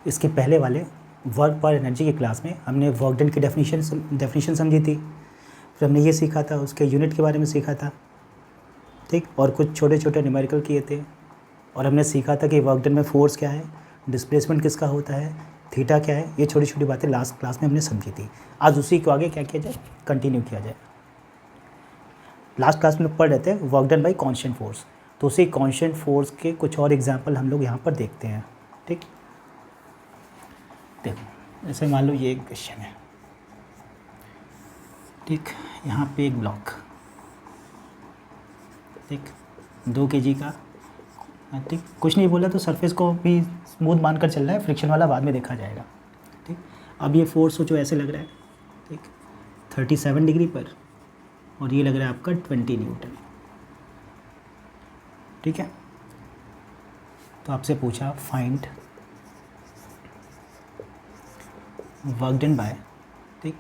इसके पहले वाले वर्क पर एनर्जी की क्लास में हमने वर्क डन की डेफिनेशन समझी थी, फिर हमने ये सीखा था, उसके यूनिट के बारे में सीखा था, ठीक, और कुछ छोटे छोटे न्यूमेरिकल किए थे, और हमने सीखा था कि वर्क डन में फोर्स क्या है, डिस्प्लेसमेंट किसका होता है, थीटा क्या है, ये छोटी छोटी बातें लास्ट क्लास में हमने समझी थी। आज उसी को आगे क्या किया जाए, कंटिन्यू किया जाए। लास्ट क्लास में पढ़ रहे थे work done by constant force, तो उसी कांस्टेंट फोर्स के कुछ और एग्जांपल हम लोग यहाँ पर देखते हैं। ठीक, देखो जैसे मान लो ये एक क्वेश्चन है, ठीक, यहाँ पे एक ब्लॉक, ठीक, 2 kg का, ठीक, कुछ नहीं बोला तो सरफेस को भी स्मूथ मान कर चल रहा है, फ्रिक्शन वाला बाद में देखा जाएगा। ठीक, अब ये फोर्स सोचो ऐसे लग रहा है, ठीक, 37 डिग्री पर, और ये लग रहा है आपका 20 न्यूटन। ठीक है, तो आपसे पूछा फाइंड वर्क डन बाय, ठीक,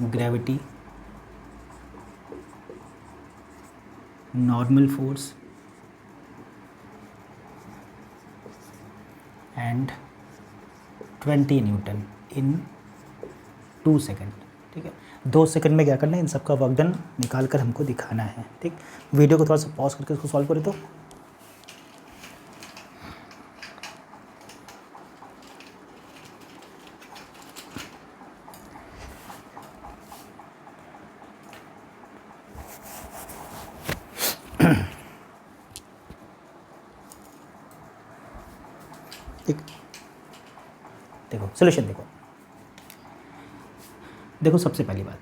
gravity, normal force and 20 Newton in 2 second. ठीक है, 2 सेकंड में क्या करना है, इन सबका वर्क डन निकाल कर हमको दिखाना है। ठीक, वीडियो को थोड़ा सा पॉज करके इसको सॉल्व करें तो ठीक, देखो सोल्यूशन देखो सबसे पहली बात,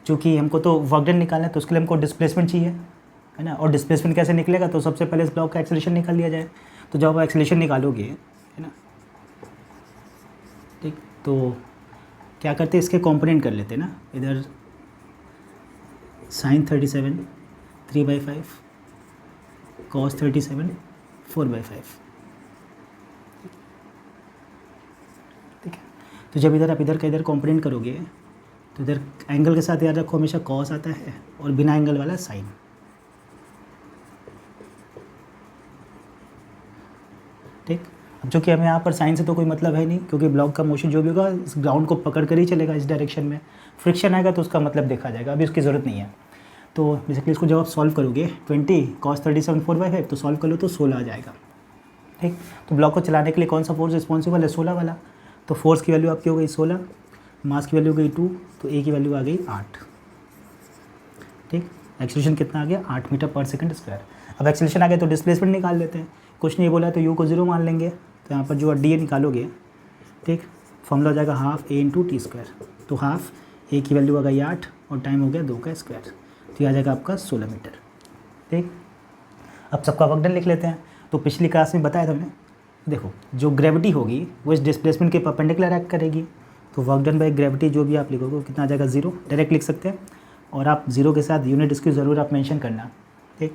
चूँकि हमको तो वर्क डन निकालना है तो उसके लिए हमको डिस्प्लेसमेंट चाहिए, है ना, और डिस्प्लेसमेंट कैसे निकलेगा, तो सबसे पहले इस ब्लॉक का एक्सेलरेशन निकाल लिया जाए। तो जब आप एक्सेलरेशन निकालोगे, है ना, ठीक, तो क्या करते हैं, इसके कंपोनेंट कर लेते हैं ना, इधर sin 37 3/5, cos 37 4/5। ठीक है, तो जब इधर आप इधर का इधर कंपोनेंट करोगे तो इधर एंगल के साथ याद रखो हमेशा कॉस आता है, और बिना एंगल वाला साइन। ठीक, अब चूँकि हमें यहाँ पर साइन से तो कोई मतलब है नहीं, क्योंकि ब्लॉक का मोशन जो भी होगा इस ग्राउंड को पकड़ कर ही चलेगा इस डायरेक्शन में, फ्रिक्शन आएगा तो उसका मतलब देखा जाएगा, अभी उसकी ज़रूरत नहीं है। तो बेसिकली इसको जब आप सॉल्व करोगे 20 cos 37 4/5 तो सॉल्व कर लो तो 16 आ जाएगा। ठीक, तो ब्लॉक को चलाने के लिए कौन सा फोर्स रिस्पॉन्सिबल है, 16 वाला, तो फोर्स की वैल्यू आपकी हो गई 16, मास की वैल्यू हो गई 2, तो ए की वैल्यू आ गई 8। ठीक, एक्सेलरेशन कितना आ गया, 8 मीटर पर सेकंड स्क्वायर। अब एक्सेलरेशन आ गया तो डिस्प्लेसमेंट निकाल लेते हैं, कुछ नहीं बोला तो यू को 0 मान लेंगे, तो यहाँ पर जो डी ए निकालोगे, ठीक, फॉर्मूला हो जाएगा हाफ ए इंटू टी स्क्वायर, तो हाफ ए की वैल्यू आ गई 8 और टाइम हो गया 2 का स्क्वायर, तो ये आ जाएगा आपका 16 मीटर। ठीक, अब सबका वर्क डन लिख लेते हैं। तो पिछली क्लास में बताया था मैंने, देखो जो ग्रेविटी होगी वो इस डिस्प्लेसमेंट के परपेंडिकुलर एक्ट करेगी, तो वर्क डन बाय ग्रेविटी जो भी आप लिखोगे वो कितना आ जाएगा, 0, डायरेक्ट लिख सकते हैं, और आप 0 के साथ यूनिट इसकी ज़रूर आप मेंशन करना। ठीक,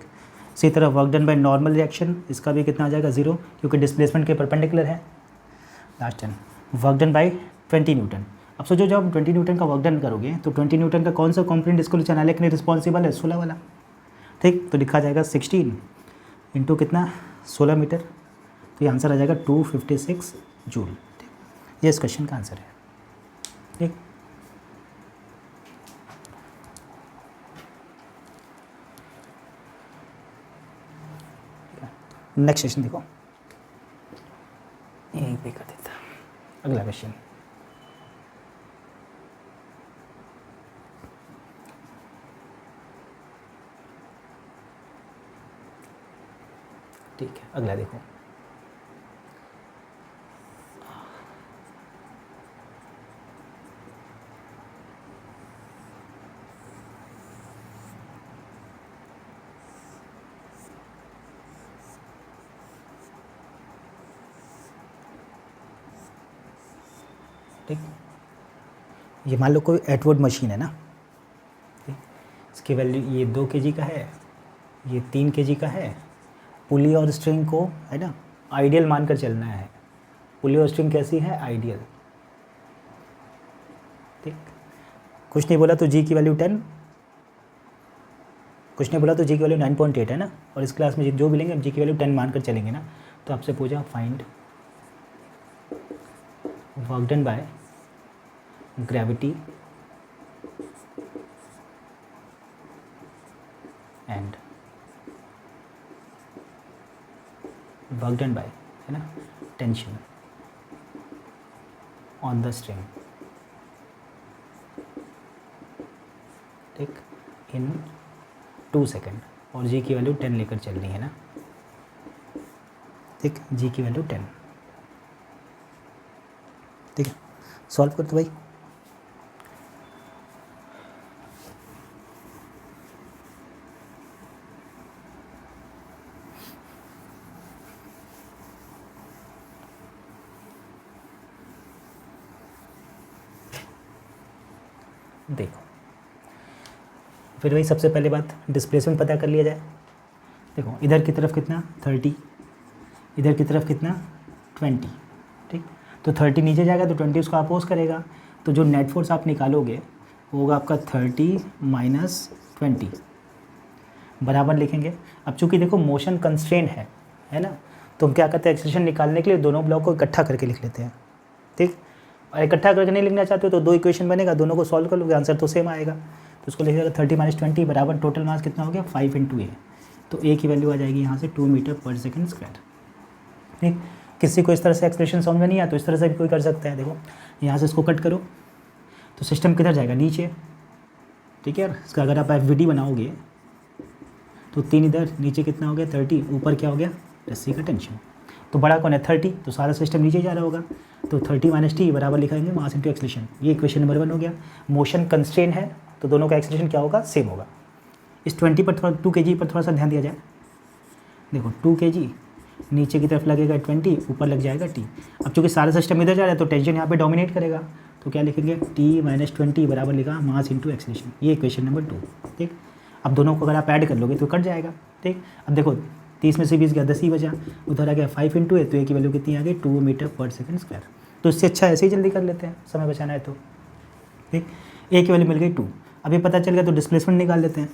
इसी तरह work done by normal reaction, इसका भी कितना आ जाएगा, 0, क्योंकि डिस्प्लेसमेंट के परपेंडिकुलर है। Last time work done by 20 Newton. अब सोचो जब 20 न्यूटन का वर्क डन करोगे तो 20 न्यूटन का कौन सा कॉम्पोनेंट इसको चलाने के लिए रिस्पॉन्सिबल है, 16 वाला। ठीक, तो लिखा जाएगा 16 इंटू कितना, 16 मीटर, तो ये आंसर आ जाएगा 256 जूल। ठीक, ये इस क्वेश्चन का आंसर है। ठीक, नेक्स्ट क्वेश्चन देखो, यहीं पे कर देता अगला क्वेश्चन। ठीक है, अगला देखो, ठीक, ये मान लो कोई एटवुड मशीन है ना, ठीक, इसकी वैल्यू ये 2 kg का है, ये 3 kg का है, पुली और स्ट्रिंग को, है ना, आइडियल मानकर चलना है। पुली और स्ट्रिंग कैसी है, आइडियल। ठीक, कुछ नहीं बोला तो जी की वैल्यू 10, कुछ नहीं बोला तो जी की वैल्यू 9.8 है ना, और इस क्लास में जो भी लेंगे हम जी की वैल्यू 10 मानकर चलेंगे ना। तो आपसे पूछा find work done by gravity and work done by, है ना, टेंशन ऑन द स्ट्रिंग, ठीक, इन 2 सेकेंड, और जी की वैल्यू 10 लेकर चलनी है ना, ठीक, जी की वैल्यू 10, ठीक है। सॉल्व कर दो भाई। देखो फिर वही सबसे पहले बात, डिस्प्लेसमेंट पता कर लिया जाए। देखो इधर की तरफ कितना 30, इधर की तरफ कितना 20, ठीक, तो 30 नीचे जाएगा तो 20 उसको अपोज करेगा, तो जो नेट फोर्स आप निकालोगे वो होगा आपका 30 माइनस 20, बराबर लिखेंगे। अब चूंकि देखो मोशन कंस्ट्रेंट है ना, तो हम क्या करते हैं, एक्सेलरेशन निकालने के लिए दोनों ब्लॉक को इकट्ठा करके लिख लेते हैं, ठीक। और इकट्ठा करके नहीं लिखना चाहते हो तो 2 इक्वेशन बनेगा, दोनों को सॉल्व कर लोगे, आंसर तो सेम आएगा। तो उसको लिखिएगा 30 माइनस 20 बराबर टोटल मास कितना हो गया 5 × A, तो A की वैल्यू आ जाएगी यहाँ से 2 मीटर पर सेकेंड स्क्वायर, ठीक। किसी को इस तरह से एक्सप्रेशन समझ में नहीं आया तो इस तरह से भी कोई कर सकता है। देखो यहाँ से इसको कट करो तो सिस्टम किधर जाएगा, नीचे, ठीक है। इसका अगर आप FVD बनाओगे तो 3 इधर, नीचे कितना हो गया 30, ऊपर क्या हो गया रस्सी का टेंशन, तो बड़ा कौन है 30, तो सारा सिस्टम नीचे जा रहा होगा, तो 30 माइनस टी बराबर लिखाएंगे मास इंटू एक्सेलरेशन। ये इक्वेशन नंबर 1 हो गया। मोशन कंस्ट्रेन है तो दोनों का एक्सेलरेशन क्या होगा, सेम होगा। इस 20 पर थोड़ा 2 kg पर थोड़ा सा ध्यान दिया जाए। देखो 2 kg नीचे की तरफ लगेगा 20, ऊपर लग जाएगा टी। अब चूँकि सारा सिस्टम इधर जा रहा है तो टेंशन यहाँ पे डोमिनेट करेगा, तो क्या लिखेंगे टी माइनस 20 बराबर लिखा मास इंटू एक्सेलरेशन। ये इक्वेशन नंबर 2, ठीक। अब दोनों को अगर आप ऐड कर लोगे तो कट जाएगा, ठीक। अब देखो 30 में से 20 गया 10 ही बचा, उधर आ गया 5 × A, तो ए की वैल्यू कितनी आ गई 2 मीटर पर सेकेंड स्क्वायर। तो इससे अच्छा ऐसे ही जल्दी कर लेते हैं, समय बचाना है तो, ठीक। ए की वैल्यू मिल गई 2, अभी पता चल गया तो डिस्प्लेसमेंट निकाल लेते हैं।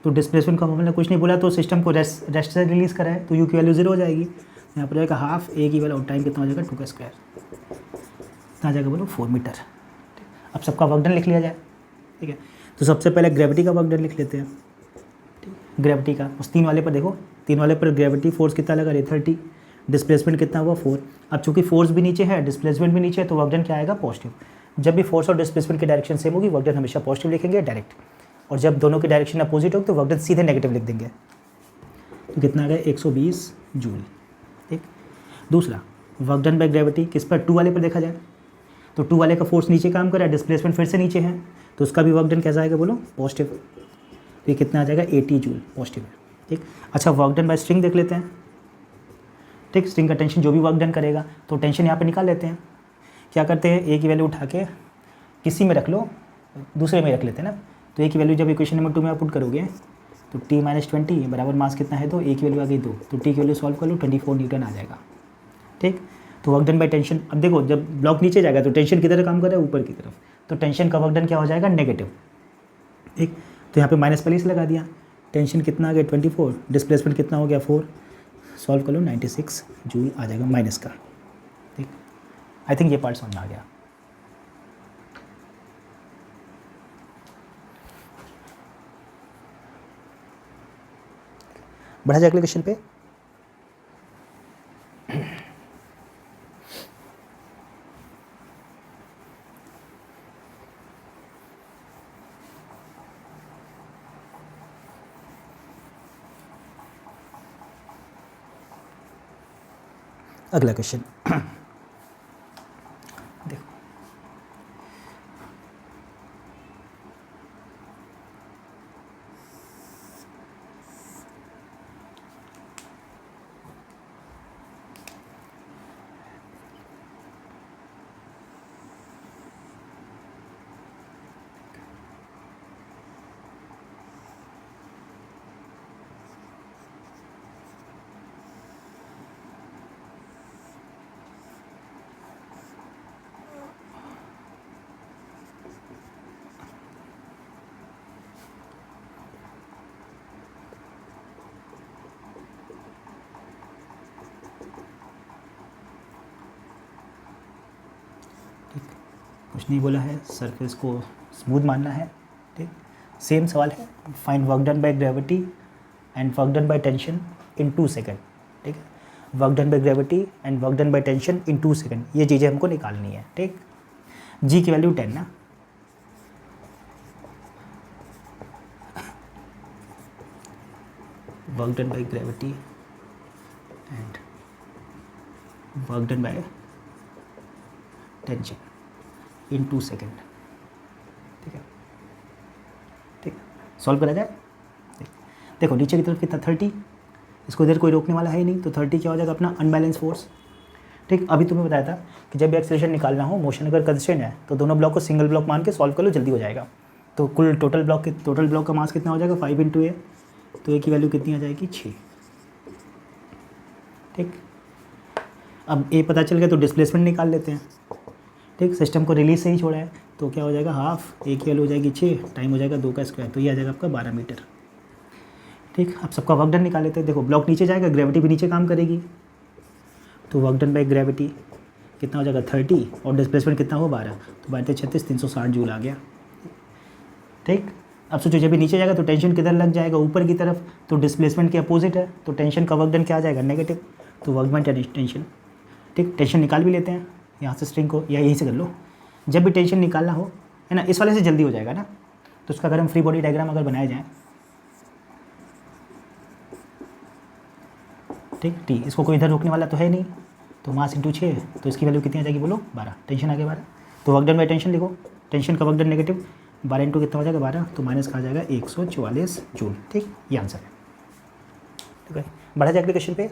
तो डिस्प्लेसमेंट का हमने कुछ नहीं बोला, तो सिस्टम को रेस्ट से रिलीज़ करा है तो यू की वैल्यू 0 हो जाएगी, यहाँ पर जाएगा हाफ ए की वैल्यू, टाइम कितना हो जाएगा 2 का स्क्वायर, कितना आ जाएगा बोलो 4 मीटर। अब सबका वर्क डन लिख लिया जाए, ठीक है। तो सबसे पहले ग्रेविटी का वर्क डन लिख लेते हैं, ठीक। ग्रेविटी का उस 3 वाले पर देखो, 3 वाले पर ग्रेविटी फोर्स कितना लगा रही 30, डिस्प्लेसमेंट कितना हुआ 4। अब चूंकि फोर्स भी नीचे है डिस्प्लेसमेंट भी नीचे है तो वर्क डन क्या आएगा पॉजिटिव। जब भी फोर्स और डिस्प्लेसमेंट की डायरेक्शन सेम होगी वर्क डन हमेशा पॉजिटिव लिखेंगे डायरेक्ट, और जब दोनों की डायरेक्शन अपोजिट हो तो वर्क डन सीधे नेगेटिव लिख देंगे। तो कितना आ गया 120 जूल, ठीक। दूसरा वर्क डन बाय ग्रेविटी किस पर, 2 वाले पर देखा जाए तो 2 वाले का फोर्स नीचे काम कर रहा है, डिस्प्लेसमेंट फिर से नीचे है, तो उसका भी वर्क डन कैसा आएगा बोलो पॉजिटिव। तो ये कितना आ जाएगा 80 जूल पॉजिटिव है, ठीक। अच्छा वर्क डन बाय स्ट्रिंग देख लेते हैं, ठीक। स्ट्रिंग का टेंशन जो भी वर्क डन करेगा तो टेंशन यहाँ पे निकाल लेते हैं। क्या करते हैं ए की वैल्यू उठा के किसी में रख लो, दूसरे में रख लेते हैं ना, तो ए की वैल्यू जब इक्वेशन नंबर 2 में आप पुट करोगे तो टी माइनस 20 बराबर मास कितना है, तो ए की वैल्यू आ गई 2, तो टी की वैल्यू सॉल्व कर लो 24 न्यूटन आ जाएगा, ठीक। तो वर्क डन बाय टेंशन, अब देखो जब ब्लॉक नीचे जाएगा तो टेंशन किधर काम कर रहा है ऊपर की तरफ, तो टेंशन का वर्क डन क्या हो जाएगा नेगेटिव, ठीक। तो यहाँ पे माइनस पहले से लगा दिया, टेंशन कितना आ गया 24, डिस्प्लेसमेंट कितना हो गया 4, सॉल्व कर लो 96 जूल आ जाएगा माइनस का, ठीक। आई थिंक ये पार्ट समझ में आ गया। बढ़ा जाए अगले क्वेश्चन पे। अगला क्वेश्चन देखो, ठीक, कुछ नहीं बोला है, सरफेस को स्मूथ मानना है। ठीक, सेम सवाल है, find work done by gravity and work done by tension in 2 second. ठीक है, work done by gravity and work done by tension in 2 second, ये चीज़ें हमको निकालनी है। ठीक, जी की वैल्यू 10 ना, work done by gravity and work done by tension in 2 second. ठीक है, ठीक, सॉल्व करा जाए। देखो नीचे की तरफ कितना 30, इसको इधर कोई रोकने वाला है ही नहीं, तो 30 क्या हो जाएगा अपना अनबैलेंस फोर्स। ठीक, अभी तुम्हें बताया था कि जब भी एक्सेलरेशन निकालना हो, मोशन अगर कंस्ट्रेंट है तो दोनों ब्लॉक को सिंगल ब्लॉक मान के सॉल्व कर लो, जल्दी हो जाएगा। तो कुल टोटल ब्लॉक का मास कितना हो जाएगा 5 × A, तो A की वैल्यू कितनी आ जाएगी 6। ठीक, अब A पता चल गया तो डिस्प्लेसमेंट निकाल लेते हैं। ठीक, सिस्टम को रिलीज से ही छोड़ा है तो क्या हो जाएगा हाफ, A की वैल्यू हो जाएगी 6, टाइम हो जाएगा 2 का स्क्वायर, तो ये आ जाएगा आपका 12 मीटर। ठीक, अब सबका वर्क डन निकाल लेते हैं। देखो ब्लॉक नीचे जाएगा, ग्रेविटी भी नीचे काम करेगी, तो वर्क डन बाय ग्रेविटी कितना हो जाएगा 30 और डिस्प्लेसमेंट कितना हो 12, तो 12 36 360 जूल आ गया। ठीक, अब सोचो जब भी नीचे जाएगा तो टेंशन किधर लग जाएगा, ऊपर की तरफ, तो डिस्प्लेसमेंट के अपोजिट है, तो टेंशन का वर्क डन क्या आ जाएगा नेगेटिव, तो वर्क डन टेंशन। ठीक, टेंशन निकाल भी लेते हैं यहाँ से, स्ट्रिंग को या यहीं से कर लो। जब भी टेंशन निकालना हो, है ना, इस वाले से जल्दी हो जाएगा ना, तो उसका अगर हम फ्री बॉडी डायग्राम अगर बनाया जाए, ठीक, टी, इसको कोई इधर रोकने वाला तो है नहीं, तो मास इंटू 6, तो इसकी वैल्यू कितनी आ जाएगी बोलो 12, टेंशन आ गया 12, तो वर्क डन बाय टेंशन लिखो, टेंशन का वर्क डन नेगेटिव, 12 इंटू कितना हो जाएगा 12, तो माइनस का आ जाएगा 144 जूल। ठीक, ये आंसर है। ठीक है, बढ़ा जाए अगले क्वेश्चन पे।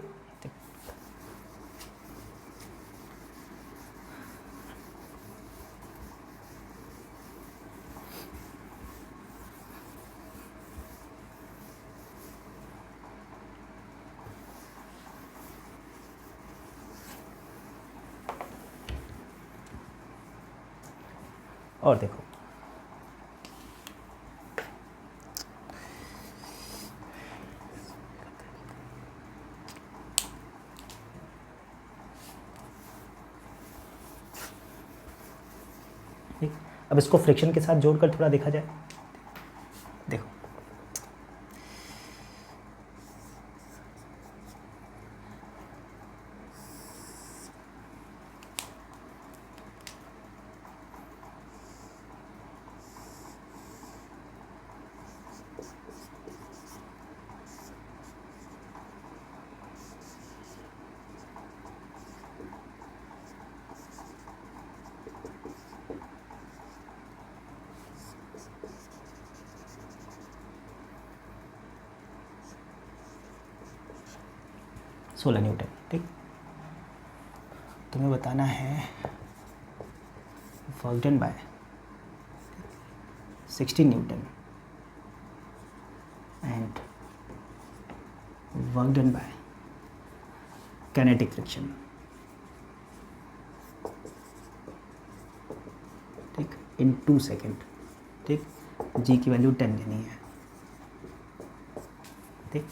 और देखो ठीक, अब इसको फ्रिक्शन के साथ जोड़कर थोड़ा देखा जाए। देखो सोलह न्यूटन। ठीक, तुम्हें बताना है work done by 16 Newton and work done by kinetic friction. ठीक, इन 2 सेकेंड। ठीक, जी की वैल्यू 10 लेनी है। ठीक,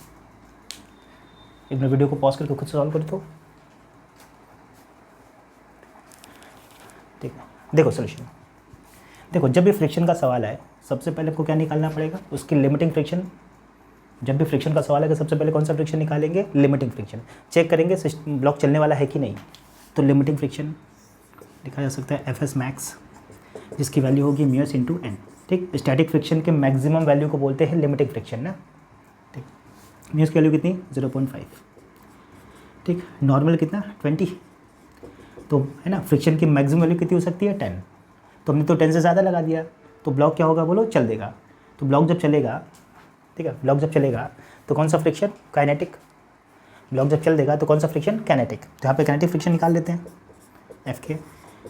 एक मिनट वीडियो को पॉज करके खुद सॉल्व कर दो। ठीक है, देखो सोल्यूशन। देखो जब भी फ्रिक्शन का सवाल है, सबसे पहले आपको क्या निकालना पड़ेगा, उसकी लिमिटिंग फ्रिक्शन। जब भी फ्रिक्शन का सवाल है, सबसे पहले कौन सा फ्रिक्शन निकालेंगे, लिमिटिंग फ्रिक्शन। चेक करेंगे ब्लॉक चलने वाला है कि नहीं, तो लिमिटिंग फ्रिक्शन लिखा जा सकता है FS मैक्स, जिसकी वैल्यू होगी म्यूस इंटू एन। ठीक, स्टैटिक फ्रिक्शन के मैक्सिमम वैल्यू को बोलते हैं लिमिटिंग फ्रिक्शन ना। ठीक, म्यूस की वैल्यू कितनी 0.5। ठीक, नॉर्मल कितना 20, तो है ना, फ्रिक्शन की मैक्सिमम वैल्यू कितनी हो सकती है 10, तो हमने तो 10 से ज़्यादा लगा दिया, तो ब्लॉक क्या होगा बोलो, चल देगा। तो ब्लॉक जब चलेगा, ठीक है, ब्लॉक जब चलेगा तो कौन सा फ्रिक्शन, काइनेटिक। ब्लॉक जब चल देगा तो कौन सा फ्रिक्शन, काइनेटिक। तो यहाँ पे काइनेटिक फ्रिक्शन निकाल लेते हैं। एफ के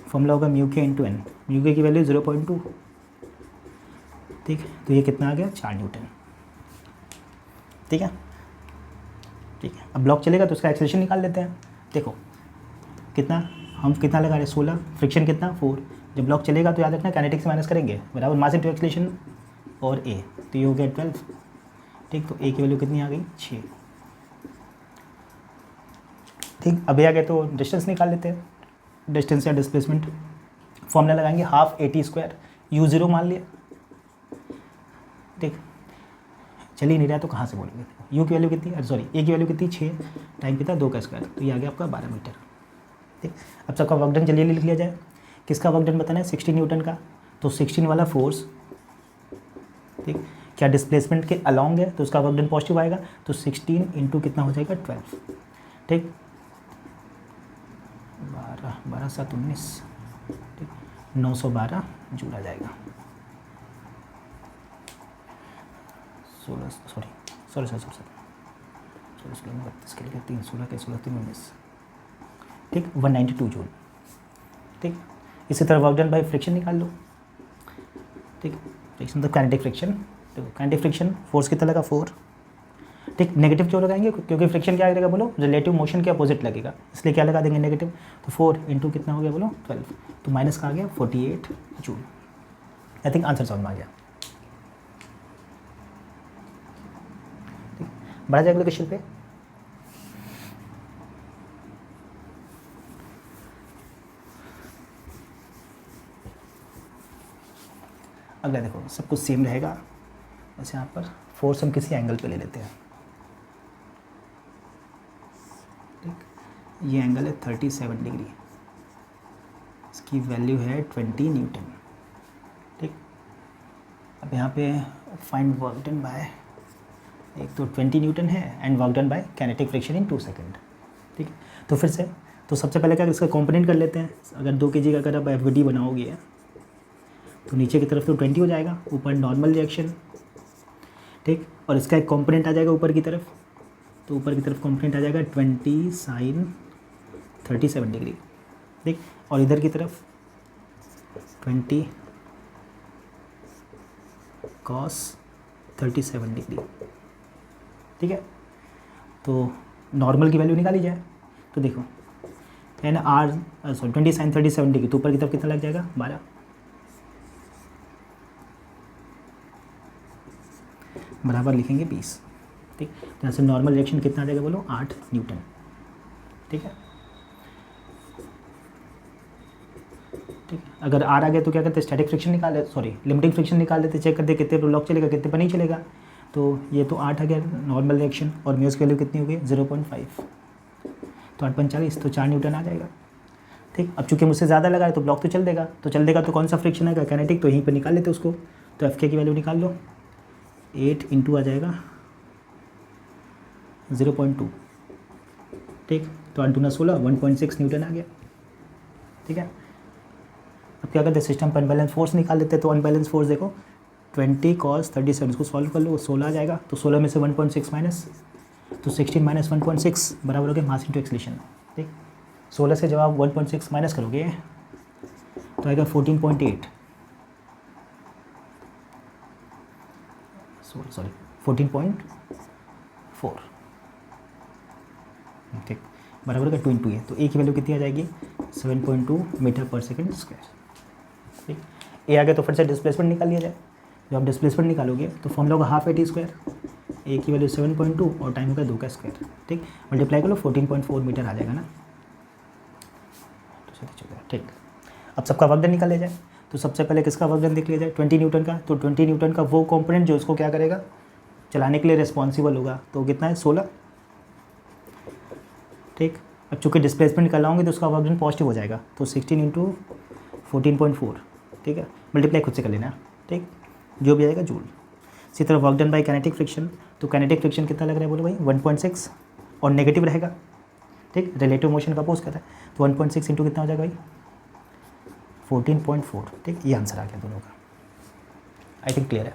फॉर्मूला होगा म्यू के इंटू एन, म्यू के की वैल्यू 0.2। ठीक, तो ये कितना आ गया 4 न्यूटन। ठीक है, ठीक है, अब ब्लॉक चलेगा तो उसका एक्सेलरेशन निकाल लेते हैं। देखो कितना, हम कितना लगा रहे 16, फ्रिक्शन कितना 4। जब ब्लॉक चलेगा तो याद रखना काइनेटिक से माइनस करेंगे, बराबर मास इंटू एक्सेलरेशन और ए, तो ये हो गया 12। ठीक, तो ए की वैल्यू कितनी आ गई 6। ठीक, अब ये आ गया तो डिस्टेंस निकाल लेते हैं, डिस्टेंस या डिस्प्लेसमेंट। फॉर्मूला लगाएंगे हाफ AT² U0 मान लिया, ठीक, चल ही नहीं रहा तो कहाँ से बोलेंगे। U की वैल्यू कितनी, सॉरी A की वैल्यू कितनी 6, टाइम कितना 2 का स्क्वायर, तो ये आ गया आपका 12 मीटर। ठीक, अब सबका वर्क डन जल्दी लिख लिया जाए। किसका वर्क डन बताना है, 16 न्यूटन का, तो 16 वाला फोर्स, ठीक, क्या डिस्प्लेसमेंट के अलॉन्ग है तो उसका वर्क डन पॉजिटिव आएगा, तो 16 इंटू कितना हो जाएगा 12, ठीक, 12 7 19, ठीक, 912 जूल आ जाएगा। 16 16 32 के लिए 3 16 के 16 3 19, ठीक, 192 जूल। ठीक, इसी तरह वर्क डन बाय फ्रिक्शन निकाल लो। ठीक, फ्रिक्शन मतलब काइनेटिक फ्रिक्शन, तो काइनेटिक फ्रिक्शन फोर्स कितना लगा 4, ठीक, नेगेटिव क्यों लगाएंगे, क्योंकि फ्रिक्शन क्या लगेगा बोलो, रिलेटिव मोशन के अपोजिट लगेगा, इसलिए क्या लगा देंगे नेगेटिव, तो 4 इंटू कितना हो गया बोलो 12, तो माइनस का आ गया 48 जूल। आई थिंक आंसर समझ में आ गया। ठीक, बढ़ा जाएगा क्वेश्चन पे। अगला देखो सब कुछ सेम रहेगा, बस यहाँ पर फोर्स हम किसी एंगल पे ले लेते हैं। ठीक, ये एंगल है 37 डिग्री, इसकी वैल्यू है 20 न्यूटन। ठीक, अब यहाँ पे फाइंड वर्क डन बाय, एक तो 20 न्यूटन है and work done by kinetic friction in 2 second. ठीक, तो फिर से तो सबसे पहले क्या इसका कंपोनेंट कर लेते हैं। अगर 2 kg का अगर आप FVD बनाओगे तो नीचे की तरफ तो 20 हो जाएगा, ऊपर नॉर्मल रिएक्शन। ठीक, और इसका एक कंपोनेंट आ जाएगा ऊपर की तरफ, तो ऊपर की तरफ कंपोनेंट आ जाएगा 20 साइन 37 डिग्री। ठीक, और इधर की तरफ 20 कॉस 37 डिग्री। ठीक है, तो नॉर्मल की वैल्यू निकाली जाए तो देखो है ना, 20 साइन 37 डिग्री, तो ऊपर की तरफ कितना लग जाएगा 12, बराबर लिखेंगे 20। ठीक, तो यहाँ से नॉर्मल रिएक्शन कितना आ जाएगा बोलो 8 न्यूटन। ठीक है, ठीक, अगर R आ गया तो क्या करते हैं, स्टैटिक फ्रिक्शन निकाल ले, सॉरी लिमिटिंग फ्रिक्शन निकाल लेते, चेक करते कितने पर लॉक चलेगा कितने पर नहीं चलेगा। तो ये तो 8 आ गया नॉर्मल रिएक्शन, और म्यूज़ की वैल्यू कितनी हो गई 0.5, तो 8 × 4 4 न्यूटन आ जाएगा। ठीक, अब चूंकि मुझसे ज़्यादा लगा है तो ब्लॉक तो चल देगा, तो कौन सा फ्रिक्शन आएगा काइनेटिक, तो यहीं पर निकाल लेते उसको। तो FK की वैल्यू निकाल लो, 8 इंटू आ जाएगा 0.2। ठीक, तो 8 दूना 16, 1.6 न्यूटन आ गया। ठीक है, अब क्या करते हैं, सिस्टम पर अनबैलेंस फोर्स निकाल लेते हैं। तो अनबैलेंस फोर्स देखो 20 cos 37, इसको सॉल्व कर लो, 16 आ जाएगा, तो 16 में से 1.6 माइनस, तो 16 माइनस 1.6 बराबर हो गया मास इंटू एक्सलेशन। ठीक, 16 से जब आप 1.6 माइनस करोगे तो आएगा 14.8, सॉरी 14.4। ठीक, बराबर का 2 इंटू है, तो A की वैल्यू कितनी आ जाएगी 7.2 मीटर पर सेकेंड स्क्वायर। ठीक, A आ गया तो फिर से डिस्प्लेसमेंट निकाल लिया जाए। जब आप डिस्प्लेसमेंट निकालोगे तो फॉर्मूला होगा हाफ AT², A की वैल्यू 7.2 और टाइम होगा 2 का स्क्वायर। ठीक, मल्टीप्लाई कर लो 14.4 मीटर आ जाएगा ना, तो चलो ठीक। अब सबका वर्क डन निकाल लिया जाए। तो सबसे पहले किसका वर्क डन देख लिया जाए, 20 न्यूटन का। तो 20 न्यूटन का वो कंपोनेंट जो इसको क्या करेगा, चलाने के लिए रिस्पॉन्सिबल होगा, तो कितना है 16। ठीक, अब चूँकि डिस्प्लेसमेंट निकालाऊंगे तो उसका वर्क डन पॉजिटिव हो जाएगा, तो 16 इंटू 14.4। ठीक है, मल्टीप्लाई खुद से कर लेना। ठीक, जो भी आएगा जूल। इसी तरह work done by kinetic friction, तो काइनेटिक फ्रिक्शन कितना लग रहा है बोलो भाई 1.6, और नेगेटिव रहेगा। ठीक, रिलेटिव मोशन का अपोज कर रहा है, तो 1.6 इंटू कितना हो जाएगा भाई 14.4। ठीक, ये आंसर आ गया दोनों का। आई थिंक क्लियर है।